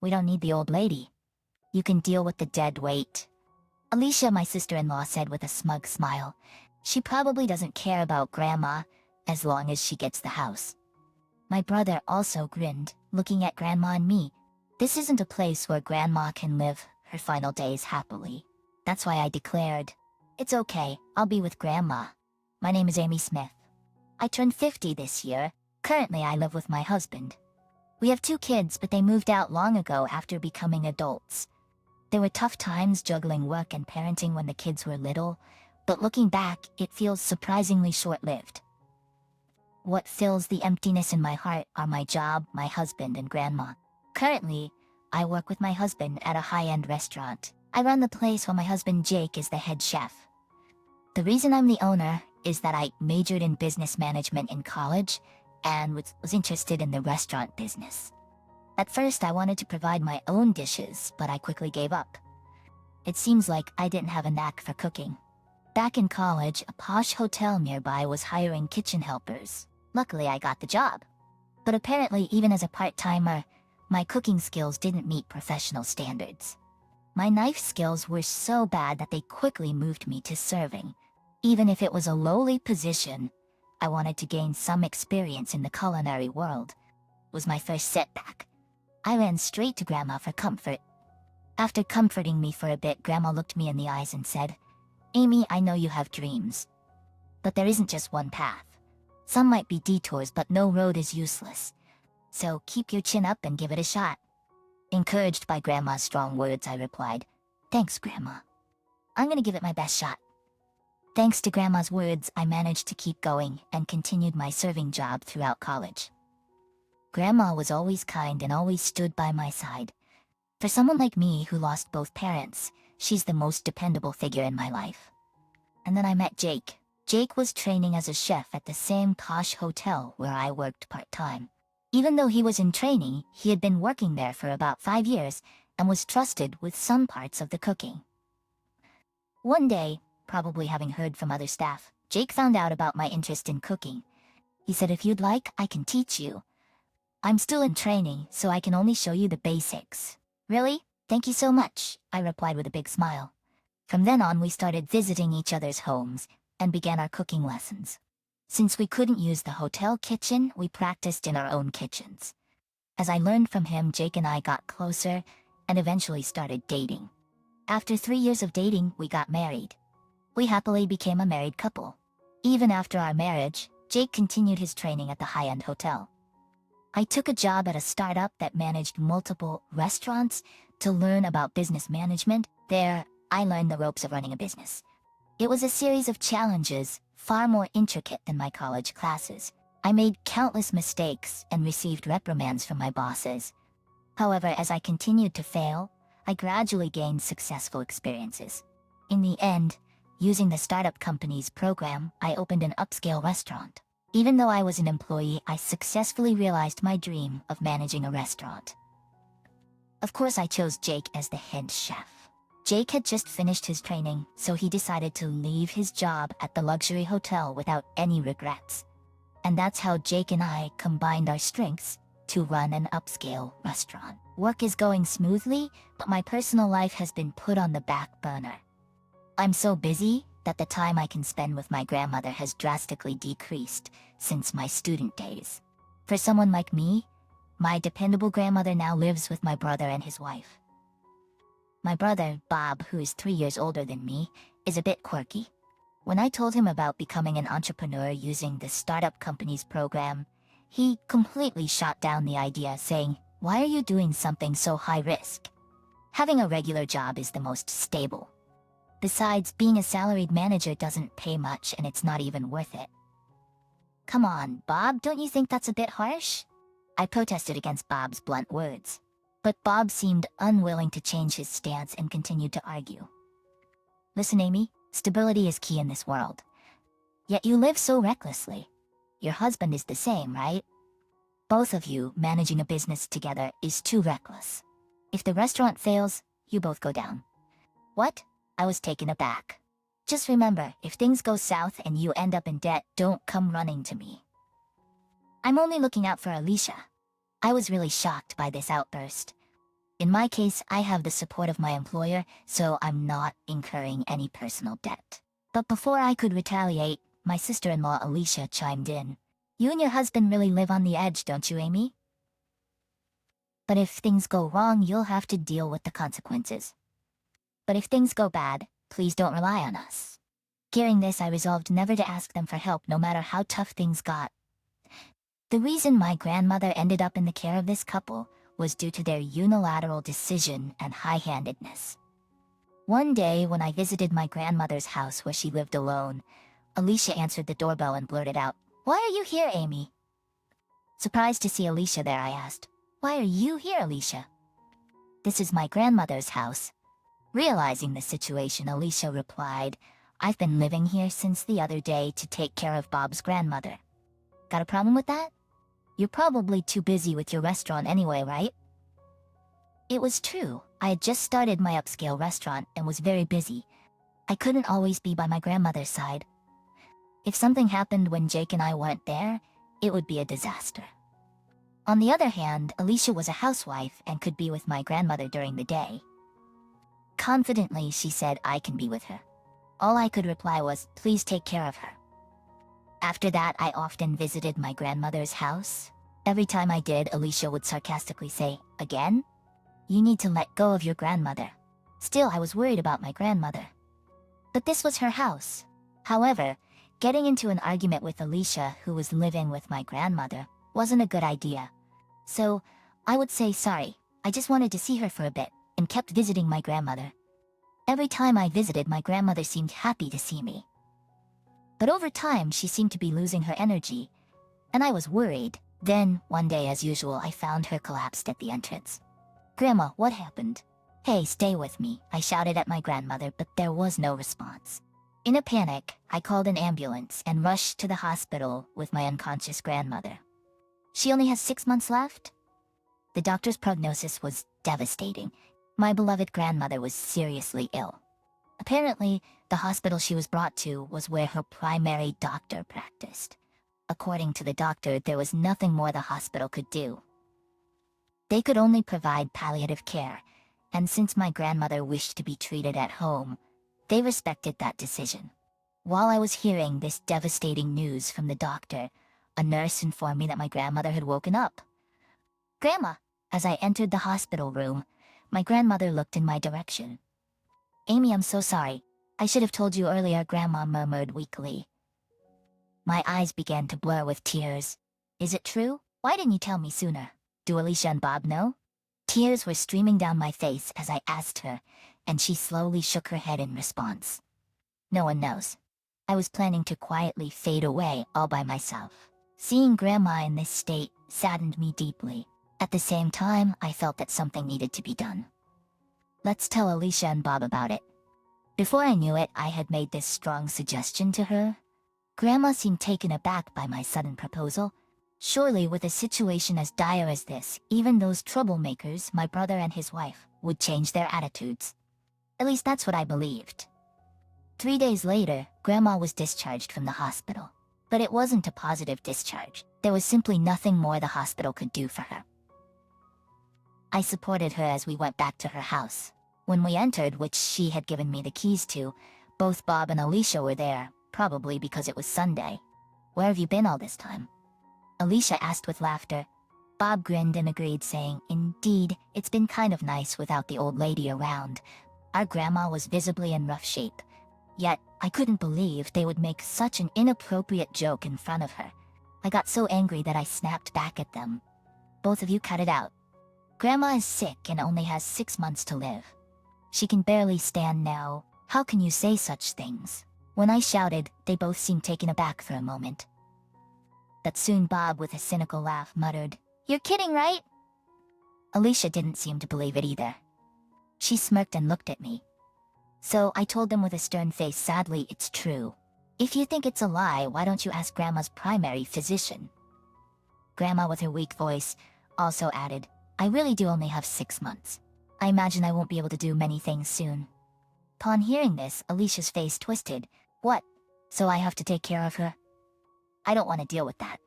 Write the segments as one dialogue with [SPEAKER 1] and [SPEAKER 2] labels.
[SPEAKER 1] We don't need the old lady. You can deal with the dead weight. Alicia, my sister-in-law, said with a smug smile. She probably doesn't care about Grandma, as long as she gets the house. My brother also grinned, looking at Grandma and me. This isn't a place where Grandma can live her final days happily. That's why I declared, "It's okay, I'll be with Grandma. My name is Amy Smith. I turned 50 this year. Currently I live with my husband. We have 2 kids, but they moved out long ago after becoming adults. There were tough times juggling work and parenting when the kids were little, but looking back, it feels surprisingly short-lived. What fills the emptiness in my heart are my job, my husband, and Grandma. Currently, I work with my husband at a high-end restaurant. I run the place while my husband Jake is the head chef. The reason I'm the owner is that I majored in business management in college and was interested in the restaurant business. At first, I wanted to provide my own dishes, but I quickly gave up. It seems like I didn't have a knack for cooking. Back in college, a posh hotel nearby was hiring kitchen helpers. Luckily, I got the job. But apparently, even as a part-timer, my cooking skills didn't meet professional standards. My knife skills were so bad that they quickly moved me to serving. Even if it was a lowly position, I wanted to gain some experience in the culinary world. It was my first setback. I ran straight to Grandma for comfort. After comforting me for a bit, Grandma looked me in the eyes and said, "Amy, I know you have dreams. But there isn't just one path. Some might be detours, but no road is useless. So keep your chin up and give it a shot." Encouraged by Grandma's strong words, I replied, "Thanks, Grandma. I'm gonna give it my best shot." Thanks to Grandma's words, I managed to keep going and continued my serving job throughout college. Grandma was always kind and always stood by my side. For someone like me who lost both parents, she's the most dependable figure in my life. And then I met Jake. Jake was training as a chef at the same posh hotel where I worked part-time. Even though he was in training, he had been working there for about 5 years and was trusted with some parts of the cooking. One day, probably having heard from other staff, Jake found out about my interest in cooking. He said, "If you'd like, I can teach you. I'm still in training, so I can only show you the basics." "Really? Thank you so much," I replied with a big smile. From then on, we started visiting each other's homes and began our cooking lessons. Since we couldn't use the hotel kitchen, we practiced in our own kitchens. As I learned from him, Jake and I got closer and eventually started dating. After 3 years of dating, we got married. We happily became a married couple. Even after our marriage, Jake continued his training at the high-end hotel. I took a job at a startup that managed multiple restaurants to learn about business management. There, I learned the ropes of running a business. It was a series of challenges, far more intricate than my college classes. I made countless mistakes and received reprimands from my bosses. However, as I continued to fail, I gradually gained successful experiences. In the end, using the startup company's program, I opened an upscale restaurant. Even though I was an employee, I successfully realized my dream of managing a restaurant. Of course, I chose Jake as the head chef. Jake had just finished his training, so he decided to leave his job at the luxury hotel without any regrets. And that's how Jake and I combined our strengths to run an upscale restaurant. Work is going smoothly, but my personal life has been put on the back burner. I'm so busy that the time I can spend with my grandmother has drastically decreased since my student days. For someone like me, my dependable grandmother now lives with my brother and his wife. My brother, Bob, who is 3 years older than me, is a bit quirky. When I told him about becoming an entrepreneur using the startup company's program, he completely shot down the idea, saying, "Why are you doing something so high risk? Having a regular job is the most stable. Besides, being a salaried manager doesn't pay much and it's not even worth it." "Come on, Bob, don't you think that's a bit harsh?" I protested against Bob's blunt words. But Bob seemed unwilling to change his stance and continued to argue. "Listen, Amy, stability is key in this world. Yet you live so recklessly. Your husband is the same, right? Both of you managing a business together is too reckless. If the restaurant fails, you both go down." "What?" I was taken aback. "Just remember, if things go south and you end up in debt, don't come running to me. I'm only looking out for Alicia." I was really shocked by this outburst. In my case, I have the support of my employer, so I'm not incurring any personal debt. But before I could retaliate, my sister-in-law Alicia chimed in. You and your husband really live on the edge, don't you, Amy? But if things go wrong, you'll have to deal with the consequences. But if things go bad, please don't rely on us. Hearing this, I resolved never to ask them for help no matter how tough things got. The reason my grandmother ended up in the care of this couple was due to their unilateral decision and high-handedness. One day, when I visited my grandmother's house where she lived alone, Alicia answered the doorbell and blurted out, "Why are you here, Amy?" Surprised to see Alicia there, I asked, "Why are you here, Alicia?" "This is my grandmother's house." Realizing the situation, Alicia replied, "I've been living here since the other day to take care of Bob's grandmother." Got a problem with that? You're probably too busy with your restaurant anyway, right? It was true. I had just started my upscale restaurant and was very busy. I couldn't always be by my grandmother's side. If something happened when Jake and I weren't there, it would be a disaster. On the other hand, Alicia was a housewife and could be with my grandmother during the day. Confidently, she said I can be with her. All I could reply was, "Please take care of her." After that, I often visited my grandmother's house. Every time I did, Alicia would sarcastically say, "Again? You need to let go of your grandmother." Still, I was worried about my grandmother. But this was her house. However, getting into an argument with Alicia, who was living with my grandmother, wasn't a good idea. So, I would say sorry, I just wanted to see her for a bit, and kept visiting my grandmother. Every time I visited, my grandmother seemed happy to see me. But over time, she seemed to be losing her energy, and I was worried. Then, one day as usual, I found her collapsed at the entrance. "Grandma, what happened?" "Hey, stay with me," I shouted at my grandmother, but there was no response. In a panic, I called an ambulance and rushed to the hospital with my unconscious grandmother. "She only has 6 months left?" The doctor's prognosis was devastating. My beloved grandmother was seriously ill. Apparently, the hospital she was brought to was where her primary doctor practiced. According to the doctor, there was nothing more the hospital could do. They could only provide palliative care, and since my grandmother wished to be treated at home, they respected that decision. While I was hearing this devastating news from the doctor, a nurse informed me that my grandmother had woken up. "Grandma!" As I entered the hospital room, my grandmother looked in my direction. "Amy, I'm so sorry. I should have told you earlier," Grandma murmured weakly. My eyes began to blur with tears. "Is it true? Why didn't you tell me sooner? Do Alicia and Bob know?" Tears were streaming down my face as I asked her, and she slowly shook her head in response. "No one knows. I was planning to quietly fade away all by myself." Seeing Grandma in this state saddened me deeply. At the same time, I felt that something needed to be done. "Let's tell Alicia and Bob about it." Before I knew it, I had made this strong suggestion to her. Grandma seemed taken aback by my sudden proposal. Surely, with a situation as dire as this, even those troublemakers, my brother and his wife, would change their attitudes. At least that's what I believed. 3 days later, Grandma was discharged from the hospital. But it wasn't a positive discharge. There was simply nothing more the hospital could do for her. I supported her as we went back to her house. When we entered, which she had given me the keys to, both Bob and Alicia were there, probably because it was Sunday. "Where have you been all this time?" Alicia asked with laughter. Bob grinned and agreed, saying, "Indeed, it's been kind of nice without the old lady around." Our grandma was visibly in rough shape. Yet, I couldn't believe they would make such an inappropriate joke in front of her. I got so angry that I snapped back at them. "Both of you cut it out. Grandma is sick and only has 6 months to live. She can barely stand now. How can you say such things?" When I shouted, they both seemed taken aback for a moment. But soon Bob, with a cynical laugh, muttered, "You're kidding, right?" Alicia didn't seem to believe it either. She smirked and looked at me. So I told them with a stern face, "Sadly, it's true. If you think it's a lie, why don't you ask Grandma's primary physician?" Grandma, with her weak voice, also added, "I really do only have 6 months. I imagine I won't be able to do many things soon." Upon hearing this, Alicia's face twisted. "What? So I have to take care of her? I don't want to deal with that.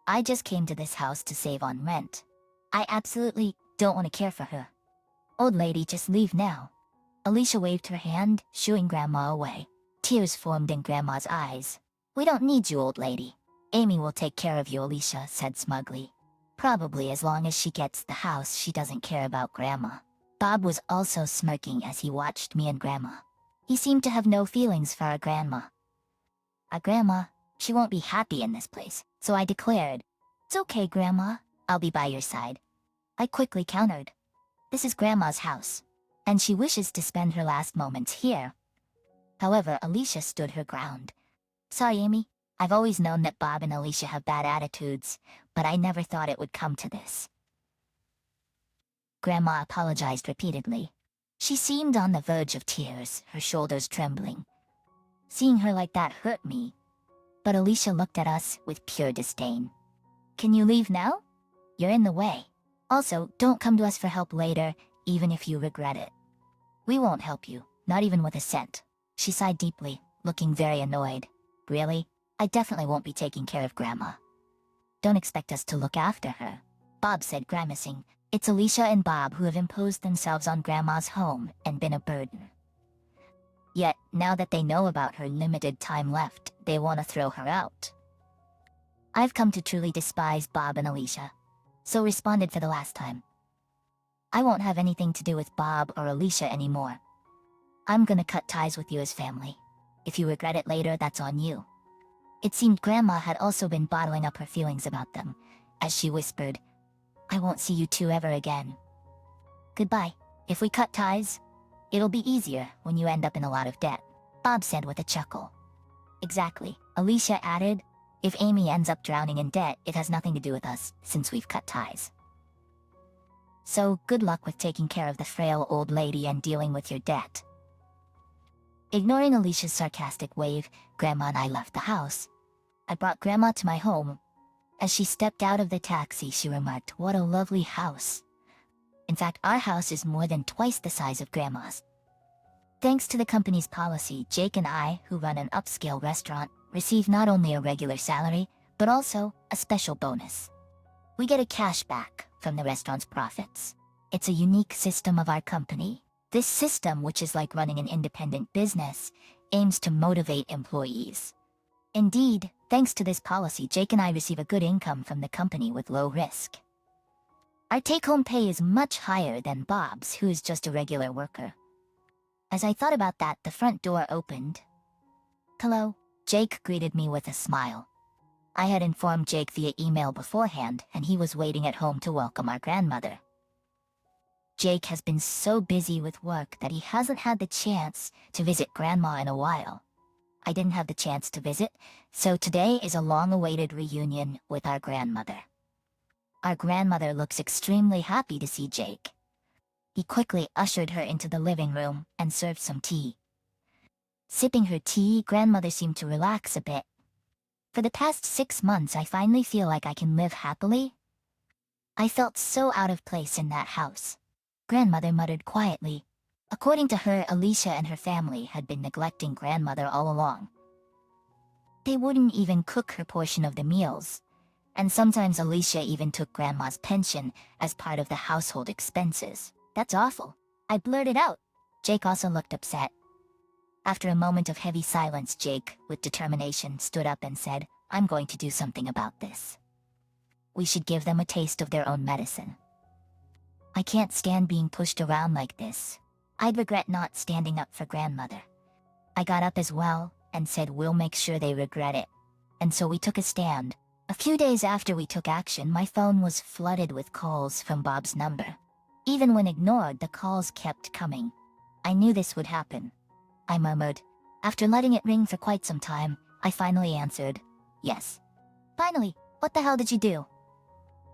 [SPEAKER 1] I just came to this house to save on rent. I absolutely don't want to care for her." Old lady, just leave now. Alicia waved her hand, shooing Grandma away. Tears formed in Grandma's eyes. We don't need you, old lady. Amy will take care of you, Alicia said smugly. Probably as long as she gets the house, she doesn't care about Grandma. Bob was also smirking as he watched me and Grandma. He seemed to have no feelings for our Grandma. Our Grandma, she won't be happy in this place, so I declared, "It's okay, Grandma. I'll be by your side." I quickly countered, "This is Grandma's house, and she wishes to spend her last moments here." However, Alicia stood her ground. "Sorry, Amy. I've always known that Bob and Alicia have bad attitudes, but I never thought it would come to this." Grandma apologized repeatedly. She seemed on the verge of tears, her shoulders trembling. Seeing her like that hurt me, but Alicia looked at us with pure disdain. "Can you leave now? You're in the way. Also, don't come to us for help later, even if you regret it. We won't help you, not even with a cent." She sighed deeply, looking very annoyed. "Really? I definitely won't be taking care of Grandma. Don't expect us to look after her," Bob said, grimacing. "It's Alicia and Bob who have imposed themselves on Grandma's home and been a burden. Yet, now that they know about her limited time left, they want to throw her out." I've come to truly despise Bob and Alicia, so responded for the last time. I won't have anything to do with Bob or Alicia anymore. I'm gonna cut ties with you as family. If you regret it later, that's on you. It seemed Grandma had also been bottling up her feelings about them, as she whispered, "I won't see you two ever again. Goodbye. If we cut ties, it'll be easier when you end up in a lot of debt," Bob said with a chuckle. "Exactly," Alicia added. "If Amy ends up drowning in debt, it has nothing to do with us, since we've cut ties. So, good luck with taking care of the frail old lady and dealing with your debt." Ignoring Alicia's sarcastic wave, Grandma and I left the house. I brought Grandma to my home. As she stepped out of the taxi, she remarked, "What a lovely house." In fact, our house is more than twice the size of Grandma's. Thanks to the company's policy, Jake and I, who run an upscale restaurant, receive not only a regular salary, but also a special bonus. We get a cashback from the restaurant's profits. It's a unique system of our company. This system, which is like running an independent business, aims to motivate employees. Indeed, thanks to this policy, Jake and I receive a good income from the company with low risk. Our take-home pay is much higher than Bob's, who is just a regular worker. As I thought about that, the front door opened. "Hello," Jake greeted me with a smile. I had informed Jake via email beforehand, and he was waiting at home to welcome our grandmother. Jake has been so busy with work that he hasn't had the chance to visit Grandma in a while. I didn't have the chance to visit, so today is a long-awaited reunion with our grandmother. Our grandmother looks extremely happy to see Jake. He quickly ushered her into the living room and served some tea. Sipping her tea, Grandmother seemed to relax a bit. For the past 6 months, I finally feel like I can live happily. I felt so out of place in that house. Grandmother muttered quietly. According to her, Alicia and her family had been neglecting Grandmother all along. They wouldn't even cook her portion of the meals, and sometimes Alicia even took Grandma's pension as part of the household expenses. "That's awful," I blurted out. Jake also looked upset. After a moment of heavy silence, Jake, with determination, stood up and said, "I'm going to do something about this. We should give them a taste of their own medicine. I can't stand being pushed around like this. I'd regret not standing up for Grandmother." I got up as well and said, "We'll make sure they regret it." And so we took a stand. A few days after we took action, my phone was flooded with calls from Bob's number. Even when ignored, the calls kept coming. I knew this would happen. I murmured. After letting it ring for quite some time, I finally answered, "Yes." "Finally, what the hell did you do?"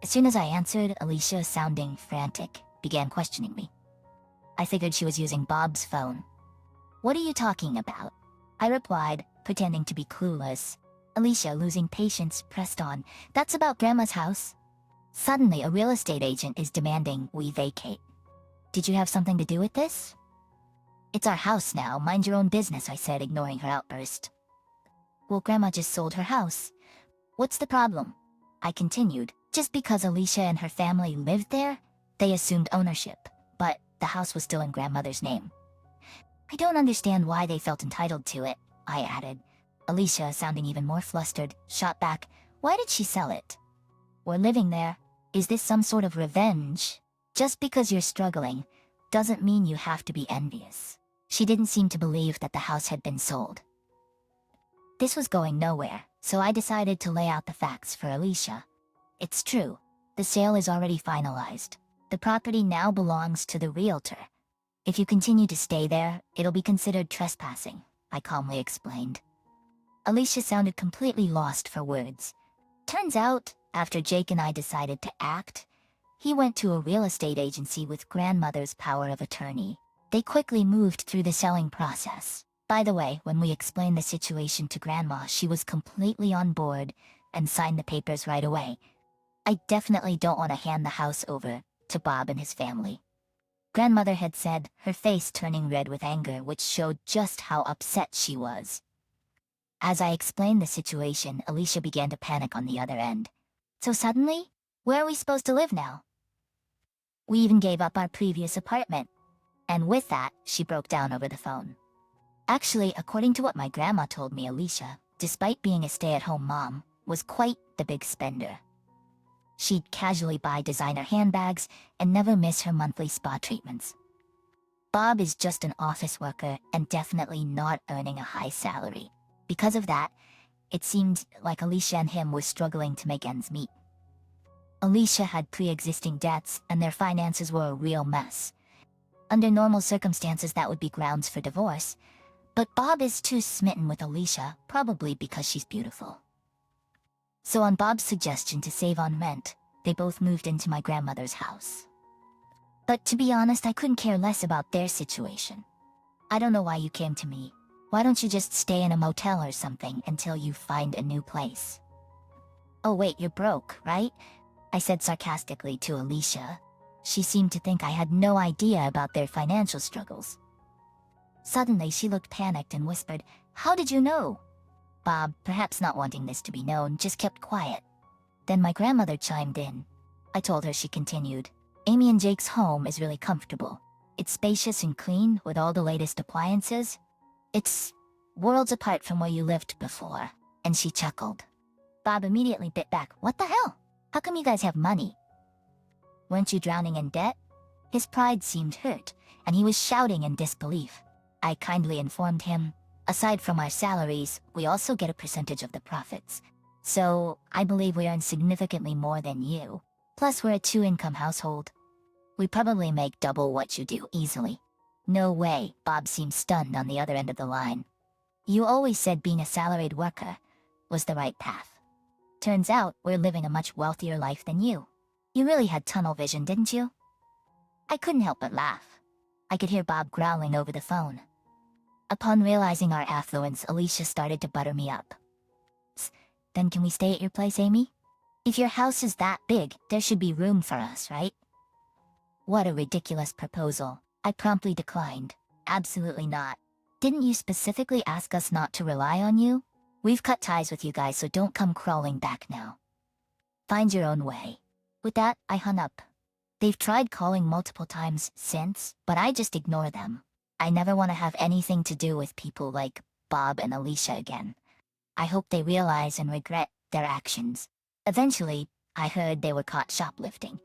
[SPEAKER 1] As soon as I answered, Alicia, sounding frantic, began questioning me. I figured she was using Bob's phone. "What are you talking about?" I replied, pretending to be clueless. Alicia, losing patience, pressed on. "That's about Grandma's house." Suddenly, a real estate agent is demanding we vacate. "Did you have something to do with this?" "It's our house now, mind your own business," I said, ignoring her outburst. "Well, Grandma just sold her house. What's the problem?" I continued. "Just because Alicia and her family lived there, they assumed ownership. But the house was still in grandmother's name. I don't understand why they felt entitled to it, I added. Alicia, sounding even more flustered, shot back, why did she sell it? We're living there. Is this some sort of revenge? Just because you're struggling doesn't mean you have to be envious. She didn't seem to believe that the house had been sold. This was going nowhere, so I decided to lay out the facts for Alicia. It's true. The sale is already finalized. The property now belongs to the realtor. If you continue to stay there, it'll be considered trespassing, I calmly explained. Alicia sounded completely lost for words. Turns out, after Jake and I decided to act, he went to a real estate agency with grandmother's power of attorney. They quickly moved through the selling process. By the way, when we explained the situation to Grandma, she was completely on board and signed the papers right away. I definitely don't want to hand the house over to Bob and his family. Grandmother had said, her face turning red with anger, which showed just how upset she was. As I explained the situation, Alicia began to panic on the other end. So suddenly, where are we supposed to live now? We even gave up our previous apartment. And with that, she broke down over the phone. Actually, according to what my grandma told me, Alicia, despite being a stay-at-home mom, was quite the big spender. She'd casually buy designer handbags and never miss her monthly spa treatments. Bob is just an office worker and definitely not earning a high salary. Because of that, it seemed like Alicia and him were struggling to make ends meet. Alicia had pre-existing debts and their finances were a real mess. Under normal circumstances, that would be grounds for divorce, but Bob is too smitten with Alicia, probably because she's beautiful. So on Bob's suggestion to save on rent, they both moved into my grandmother's house. But to be honest, I couldn't care less about their situation. I don't know why you came to me. Why don't you just stay in a motel or something until you find a new place? Oh wait, you're broke, right? I said sarcastically to Alicia. She seemed to think I had no idea about their financial struggles. Suddenly, she looked panicked and whispered, "How did you know?" Bob, perhaps not wanting this to be known, just kept quiet. Then my grandmother chimed in. I told her, she continued, "Amy and Jake's home is really comfortable. It's spacious and clean with all the latest appliances. It's worlds apart from where you lived before." And she chuckled. Bob immediately bit back. "What the hell? How come you guys have money? Weren't you drowning in debt?" His pride seemed hurt, and he was shouting in disbelief. I kindly informed him, "Aside from our salaries, we also get a percentage of the profits. So, I believe we earn significantly more than you. Plus, we're a two-income household. We probably make double what you do easily." "No way," Bob seemed stunned on the other end of the line. "You always said being a salaried worker was the right path. Turns out we're living a much wealthier life than you. You really had tunnel vision, didn't you?" I couldn't help but laugh. I could hear Bob growling over the phone. Upon realizing our affluence, Alicia started to butter me up. "Then can we stay at your place, Amy? If your house is that big, there should be room for us, right?" What a ridiculous proposal. I promptly declined. "Absolutely not. Didn't you specifically ask us not to rely on you? We've cut ties with you guys, so don't come crawling back now. Find your own way." With that, I hung up. They've tried calling multiple times since, but I just ignore them. I never want to have anything to do with people like Bob and Alicia again. I hope they realize and regret their actions. Eventually, I heard they were caught shoplifting.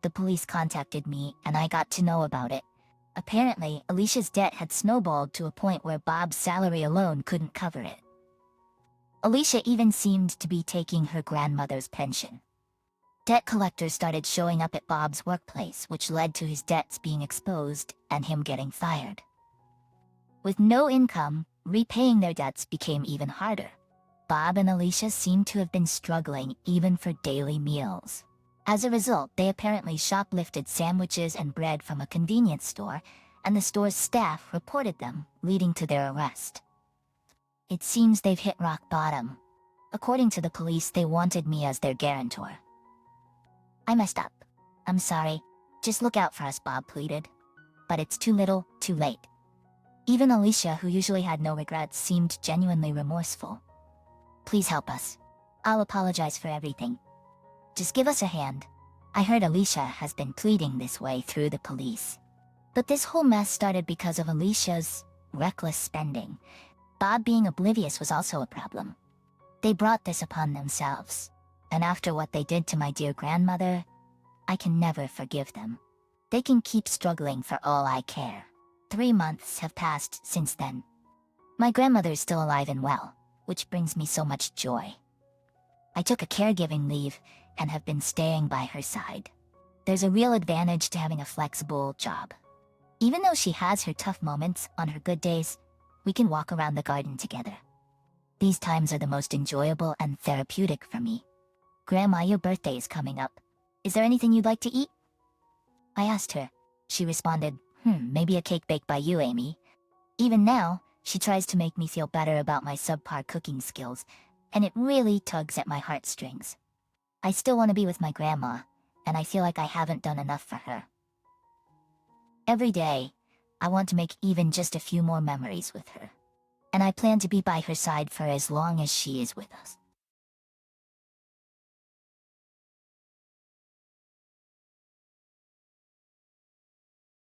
[SPEAKER 1] The police contacted me, and I got to know about it. Apparently, Alicia's debt had snowballed to a point where Bob's salary alone couldn't cover it. Alicia even seemed to be taking her grandmother's pension. Debt collectors started showing up at Bob's workplace, which led to his debts being exposed and him getting fired. With no income, repaying their debts became even harder. Bob and Alicia seemed to have been struggling even for daily meals. As a result, they apparently shoplifted sandwiches and bread from a convenience store, and the store's staff reported them, leading to their arrest. It seems they've hit rock bottom. According to the police, they wanted me as their guarantor. "I messed up. I'm sorry. Just look out for us," Bob pleaded. But it's too little, too late. Even Alicia, who usually had no regrets, seemed genuinely remorseful. "Please help us. I'll apologize for everything. Just give us a hand." I heard Alicia has been pleading this way through the police. But this whole mess started because of Alicia's reckless spending. Bob being oblivious was also a problem. They brought this upon themselves. And after what they did to my dear grandmother, I can never forgive them. They can keep struggling for all I care. 3 months have passed since then. My grandmother is still alive and well, which brings me so much joy. I took a caregiving leave and have been staying by her side. There's a real advantage to having a flexible job. Even though she has her tough moments on her good days, we can walk around the garden together. These times are the most enjoyable and therapeutic for me. Grandma, your birthday is coming up. Is there anything you'd like to eat? I asked her. She responded, maybe a cake baked by you, Amy. Even now, she tries to make me feel better about my subpar cooking skills, and it really tugs at my heartstrings. I still want to be with my grandma, and I feel like I haven't done enough for her. Every day, I want to make even just a few more memories with her. And I plan to be by her side for as long as she is with us.